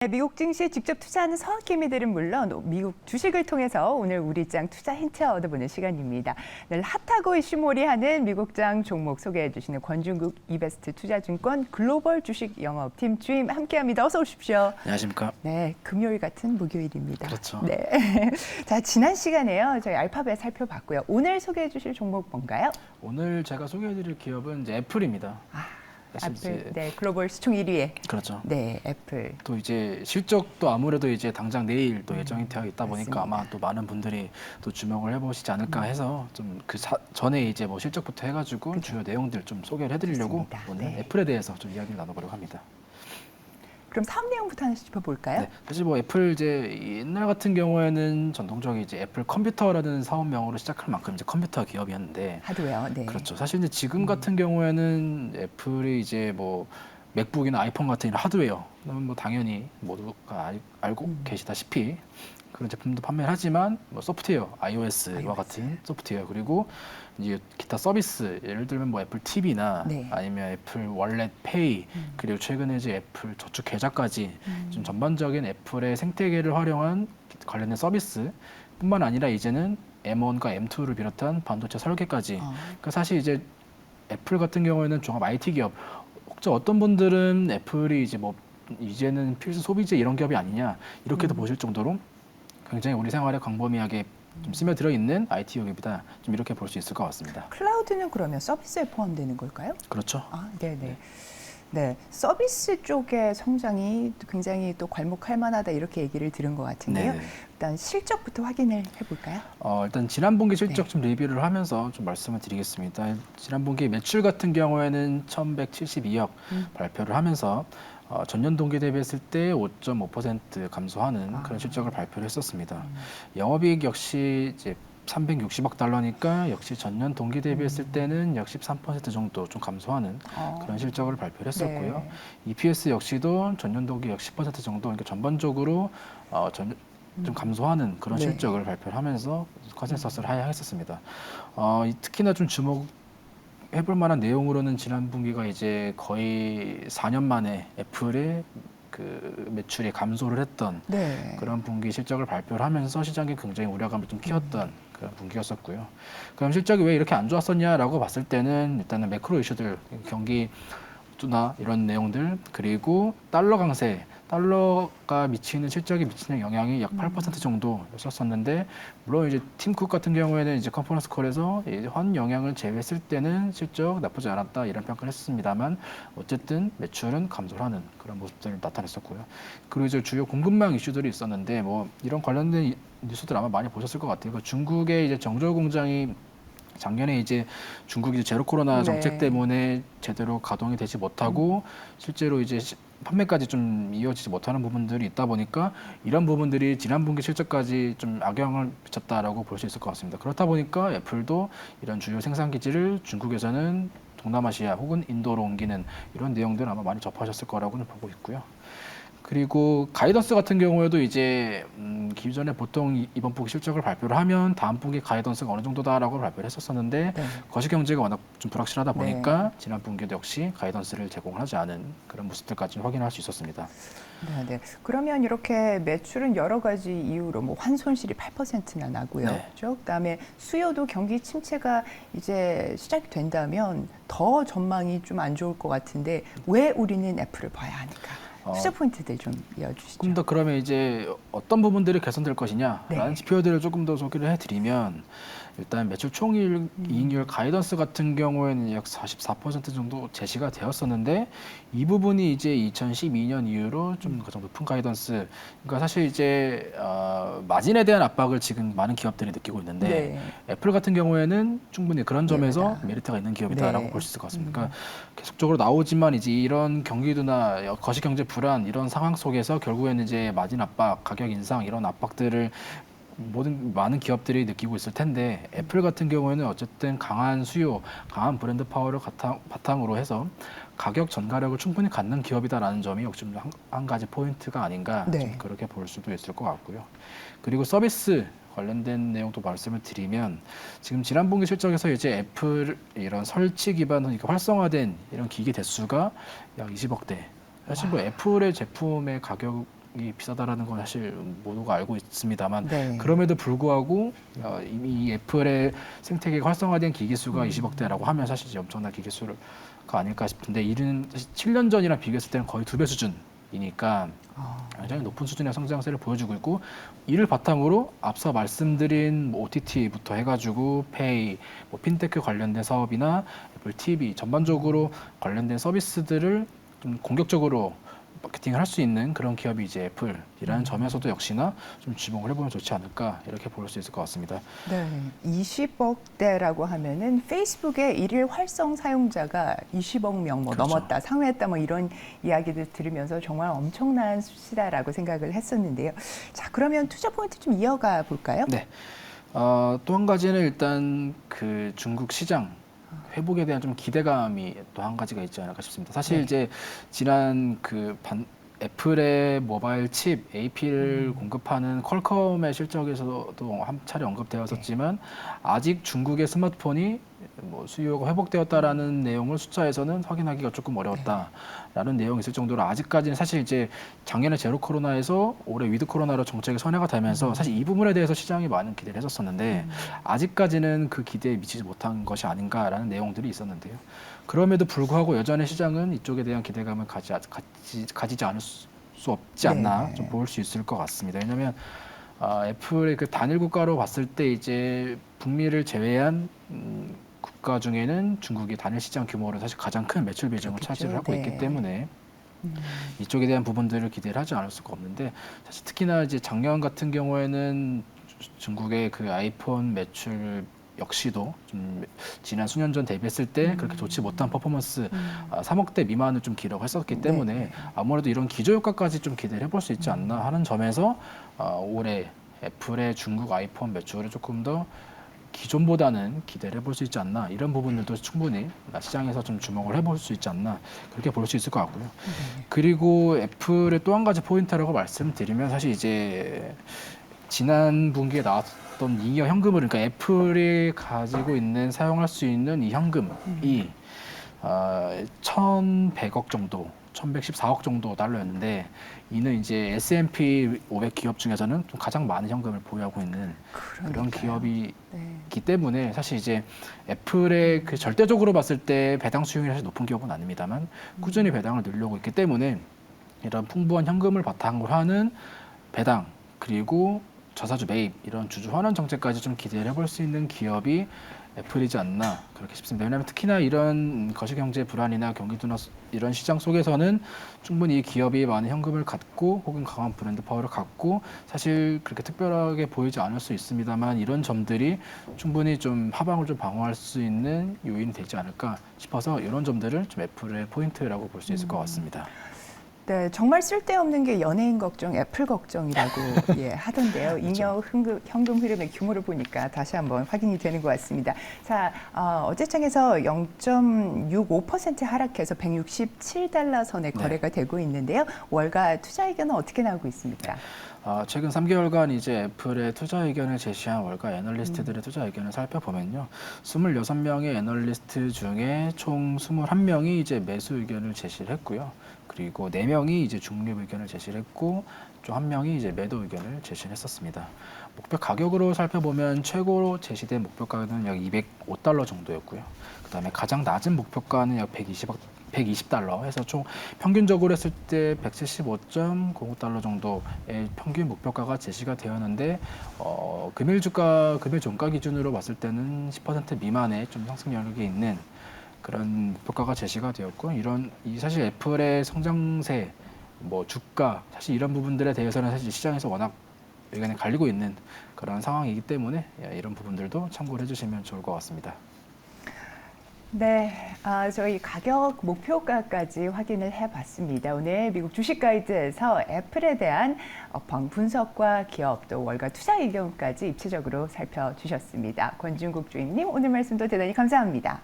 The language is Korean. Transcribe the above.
네, 미국 증시에 직접 투자하는 서학개미들은 물론 미국 주식을 통해서 오늘 우리장 투자 힌트 얻어보는 시간입니다. 늘 핫하고 이슈몰이하는 미국장 종목 소개해 주시는 권중국 이베스트 투자증권 글로벌 주식 영업팀 주임 함께합니다. 어서 오십시오. 안녕하십니까. 네, 금요일 같은 목요일입니다. 그렇죠. 네. 자, 지난 시간에요. 저희 알파벳 살펴봤고요. 오늘 소개해 주실 종목 뭔가요? 오늘 제가 소개해드릴 기업은 이제 애플입니다. 애플, 네, 글로벌 시총 1위에. 그렇죠. 네, 애플. 또 이제 실적도 아무래도 이제 당장 내일 또 예정이 되어 있다 보니까 맞습니다. 아마 또 많은 분들이 또 주목을 해보시지 않을까 해서 좀 그 전에 이제 뭐 실적부터 해가지고 주요 내용들 좀 소개를 해드리려고 좋습니다. 오늘 네. 애플에 대해서 좀 이야기를 나눠보려고 합니다. 그럼 사업 내용부터 하나씩 짚어볼까요? 네, 사실 뭐 애플 이제 옛날 같은 경우에는 전통적인 이제 애플 컴퓨터라는 사업명으로 시작할 만큼 이제 컴퓨터 기업이었는데 하드웨어, 네. 그렇죠. 사실 이제 지금 같은 경우에는 애플이 이제 뭐 맥북이나 아이폰 같은 이런 하드웨어, 뭐 당연히 모두가 알고 계시다시피 그런 제품도 판매를 하지만 뭐 소프트웨어, iOS와 같은 소프트웨어 그리고 이제 기타 서비스, 예를 들면 뭐 애플 TV나 네. 아니면 애플 월렛 페이 그리고 최근에 이제 애플 저축 계좌까지 좀 전반적인 애플의 생태계를 활용한 관련된 서비스 뿐만 아니라 이제는 M1과 M2를 비롯한 반도체 설계까지. 그러니까 사실 이제 애플 같은 경우에는 종합 IT 기업. 혹시 어떤 분들은 애플이 이제 뭐 이제는 필수 소비재 이런 기업이 아니냐 이렇게도 보실 정도로 굉장히 우리 생활에 광범위하게 좀 스며들어 있는 IT 기업이다. 좀 이렇게 볼 수 있을 것 같습니다. 클라우드는 그러면 서비스에 포함되는 걸까요? 그렇죠. 아, 네네. 네, 서비스 쪽의 성장이 굉장히 또 괄목할 만하다 이렇게 얘기를 들은 것 같은데요. 네. 일단 실적부터 확인을 해볼까요? 일단 지난 분기 실적 네. 좀 리뷰를 하면서 좀 말씀을 드리겠습니다. 지난 분기 매출 같은 경우에는 1,172억 발표를 하면서 전년 동기 대비했을 때 5.5% 감소하는 그런 실적을 발표를 했었습니다. 영업이익 역시 이제 360억 달러니까 역시 전년 동기 대비했을 때는 역시 3% 정도 좀 감소하는 그런 실적을 발표를 했었고요. 네. EPS 역시도 전년 동기 약 10% 정도, 그러니까 전반적으로 좀 감소하는 그런 네. 실적을 발표를 하면서 컨센서스를 하향했었습니다. 특히나 좀 주목해볼 만한 내용으로는 지난 분기가 이제 거의 4년 만에 애플의 그 매출이 감소를 했던 네. 그런 분기 실적을 발표를 하면서 시장에 굉장히 우려감을 좀 키웠던 그런 분기였었고요. 그럼 실적이 왜 이렇게 안 좋았었냐라고 봤을 때는 일단은 매크로 이슈들, 경기나 이런 내용들, 그리고 달러 강세, 달러가 미치는 실적에 미치는 영향이 약 8% 정도였었는데, 물론 이제 팀쿡 같은 경우에는 이제 컨퍼런스 콜에서 환 영향을 제외했을 때는 실적 나쁘지 않았다 이런 평가를 했습니다만, 어쨌든 매출은 감소를 하는 그런 모습들을 나타냈었고요. 그리고 이제 주요 공급망 이슈들이 있었는데, 뭐 이런 관련된 뉴스들 아마 많이 보셨을 것 같아요. 중국의 이제 정조 공장이 작년에 이제 중국이 제로 코로나 정책 네. 때문에 제대로 가동이 되지 못하고 실제로 이제 판매까지 좀 이어지지 못하는 부분들이 있다 보니까 이런 부분들이 지난 분기 실적까지 좀 악영향을 미쳤다라고 볼 수 있을 것 같습니다. 그렇다 보니까 애플도 이런 주요 생산 기지를 중국에서는 동남아시아 혹은 인도로 옮기는 이런 내용들 아마 많이 접하셨을 거라고는 보고 있고요. 그리고 가이던스 같은 경우에도 이제 기존에 보통 이번 분기 실적을 발표를 하면 다음 분기 가이던스가 어느 정도다라고 발표를 했었었는데 네. 거시 경제가 워낙 좀 불확실하다 보니까 지난 분기도 역시 가이던스를 제공하지 않은 그런 모습들까지 확인할 수 있었습니다. 네, 네. 그러면 이렇게 매출은 여러 가지 이유로 뭐 환손실이 8%나 나고요. 네. 그렇죠? 그다음에 수요도 경기 침체가 이제 시작이 된다면 더 전망이 좀 안 좋을 것 같은데 왜 우리는 애플을 봐야 하니까? 투자 포인트들 좀 이어주시죠. 조금 더 그러면 이제 어떤 부분들이 개선될 것이냐라는 네. 지표들을 조금 더 소개를 해드리면 일단 매출 총이익률 가이던스 같은 경우에는 약 44% 정도 제시가 되었었는데 이 부분이 이제 2012년 이후로 좀 가장 높은 가이던스. 그러니까 사실 이제 마진에 대한 압박을 지금 많은 기업들이 느끼고 있는데 네. 애플 같은 경우에는 충분히 그런 점에서 예외다. 메리트가 있는 기업이다라고 네. 볼 수 있을 것 같습니다. 그러니까 계속적으로 나오지만 이제 이런 경기도나 거시경제 불안 이런 상황 속에서 결국에는 이제 마진 압박, 가격 인상 이런 압박들을 많은 기업들이 느끼고 있을 텐데 애플 같은 경우에는 어쨌든 강한 수요, 강한 브랜드 파워를 바탕으로 해서 가격 전가력을 충분히 갖는 기업이다라는 점이 역시 좀 한 가지 포인트가 아닌가 네. 좀 그렇게 볼 수도 있을 것 같고요. 그리고 서비스 관련된 내용도 말씀을 드리면 지금 지난 분기 실적에서 이제 애플 이런 설치 기반 활성화된 이런 기기 대수가 약 20억대. 사실 뭐 애플의 제품의 가격 가격이 비싸다라는 건 사실 모두가 알고 있습니다만 네. 그럼에도 불구하고 이미 애플의 생태계가 활성화된 기기수가 20억대라고 하면 사실 이제 엄청난 기기수가 아닐까 싶은데 이는 사실 7년 전이랑 비교했을 때는 거의 2배 수준이니까 굉장히 높은 수준의 성장세를 보여주고 있고 이를 바탕으로 앞서 말씀드린 뭐 OTT부터 해가지고 페이, 뭐 핀테크 관련된 사업이나 애플 TV 전반적으로 관련된 서비스들을 좀 공격적으로 마케팅을 할 수 있는 그런 기업이 이제 애플이라는 점에서도 역시나 좀 주목을 해보면 좋지 않을까 이렇게 볼 수 있을 것 같습니다. 네, 20억대라고 하면은 페이스북의 일일 활성 사용자가 20억 명 뭐 그렇죠. 넘었다, 상회했다 뭐 이런 이야기들 들으면서 정말 엄청난 수치다라고 생각을 했었는데요. 자, 그러면 투자 포인트 좀 이어가 볼까요? 네. 또 한 가지는 일단 그 중국 시장 회복에 대한 좀 기대감이 또 한 가지가 있지 않을까 싶습니다. 사실 네. 이제 지난 애플의 모바일 칩 AP를 공급하는 퀄컴의 실적에서도 한 차례 언급되었었지만 아직 중국의 스마트폰이 뭐 수요가 회복되었다라는 내용을 숫자에서는 확인하기가 조금 어려웠다라는 내용이 있을 정도로 아직까지는 사실 이제 작년에 제로 코로나에서 올해 위드 코로나로 정책이 선회가 되면서 사실 이 부분에 대해서 시장이 많은 기대를 했었었는데 아직까지는 그 기대에 미치지 못한 것이 아닌가라는 내용들이 있었는데요. 그럼에도 불구하고 여전히 시장은 이쪽에 대한 기대감을 가지지 않을 수 없지 않나 네. 좀 볼 수 있을 것 같습니다. 왜냐하면 애플의 그 단일 국가로 봤을 때 이제 북미를 제외한 국가 중에는 중국이 단일 시장 규모로 사실 가장 큰 매출 비중을 그렇겠죠. 차지를 하고 네. 있기 때문에 이쪽에 대한 부분들을 기대를 하지 않을 수가 없는데 사실 특히나 이제 작년 같은 경우에는 중국의 그 아이폰 매출 역시도 좀 지난 수년 전 대비했을 때 그렇게 좋지 못한 퍼포먼스 3억대 미만을 좀 기록했었기 때문에 네. 아무래도 이런 기저 효과까지 좀 기대를 해볼 수 있지 않나 하는 점에서 올해 애플의 중국 아이폰 매출을 조금 더 기존보다는 기대를 해볼 수 있지 않나 이런 부분들도 충분히 시장에서 좀 주목을 해볼 수 있지 않나 그렇게 볼 수 있을 것 같고요. 그리고 애플의 또 한 가지 포인트라고 말씀드리면 사실 이제 지난 분기에 나왔던 잉여 현금을 그러니까 애플이 가지고 있는 사용할 수 있는 이 현금이 1,100억 정도, 1,114억 정도 달러였는데 이는 이제 S&P 500 기업 중에서는 좀 가장 많은 현금을 보유하고 있는 그런 그러니까요. 기업이기 네. 때문에 사실 이제 애플의 그 절대적으로 봤을 때 배당 수익률이 사실 높은 기업은 아닙니다만 꾸준히 배당을 늘려오고 있기 때문에 이런 풍부한 현금을 바탕으로 하는 배당 그리고 저사주 매입 이런 주주 환원 정책까지 좀 기대를 해볼 수 있는 기업이 애플이지 않나 그렇게 싶습니다. 왜냐하면 특히나 이런 거시경제 불안이나 경기도나 이런 시장 속에서는 충분히 이 기업이 많은 현금을 갖고 혹은 강한 브랜드 파워를 갖고 사실 그렇게 특별하게 보이지 않을 수 있습니다만 이런 점들이 충분히 좀 하방을 좀 방어할 수 있는 요인이 되지 않을까 싶어서 이런 점들을 좀 애플의 포인트라고 볼 수 있을 것 같습니다. 네, 정말 쓸데없는 게 연예인 걱정, 애플 걱정이라고 예, 하던데요. 잉여 현금 흐름의 규모를 보니까 다시 한번 확인이 되는 것 같습니다. 자, 어제장에서 0.65% 하락해서 167달러 선에 거래가 되고 있는데요. 월가 투자 의견은 어떻게 나오고 있습니까? 최근 3개월간 이제 애플의 투자 의견을 제시한 월가 애널리스트들의 투자 의견을 살펴보면요. 26명의 애널리스트 중에 총 21명이 이제 매수 의견을 제시를 했고요. 그리고 4명이 이제 중립 의견을 제시를 했고 또 1명이 이제 매도 의견을 제시를 했었습니다. 목표 가격으로 살펴보면 최고로 제시된 목표가는 약 205달러 정도였고요. 그다음에 가장 낮은 목표가는 약 120달러 해서 총 평균적으로 했을 때 175.05달러 정도의 평균 목표가가 제시가 되었는데 금일 종가 기준으로 봤을 때는 10% 미만의 좀 상승 여력이 있는 그런 목표가가 제시가 되었고 사실 애플의 성장세 뭐 주가 사실 이런 부분들에 대해서는 사실 시장에서 워낙 의견이 갈리고 있는 그런 상황이기 때문에 이런 부분들도 참고를 해주시면 좋을 것 같습니다. 네, 저희 가격 목표가까지 확인을 해봤습니다. 오늘 미국 주식 가이드에서 애플에 대한 분석과 기업 또 월가 투자 의견까지 입체적으로 살펴주셨습니다. 권준국 주임님 오늘 말씀도 대단히 감사합니다.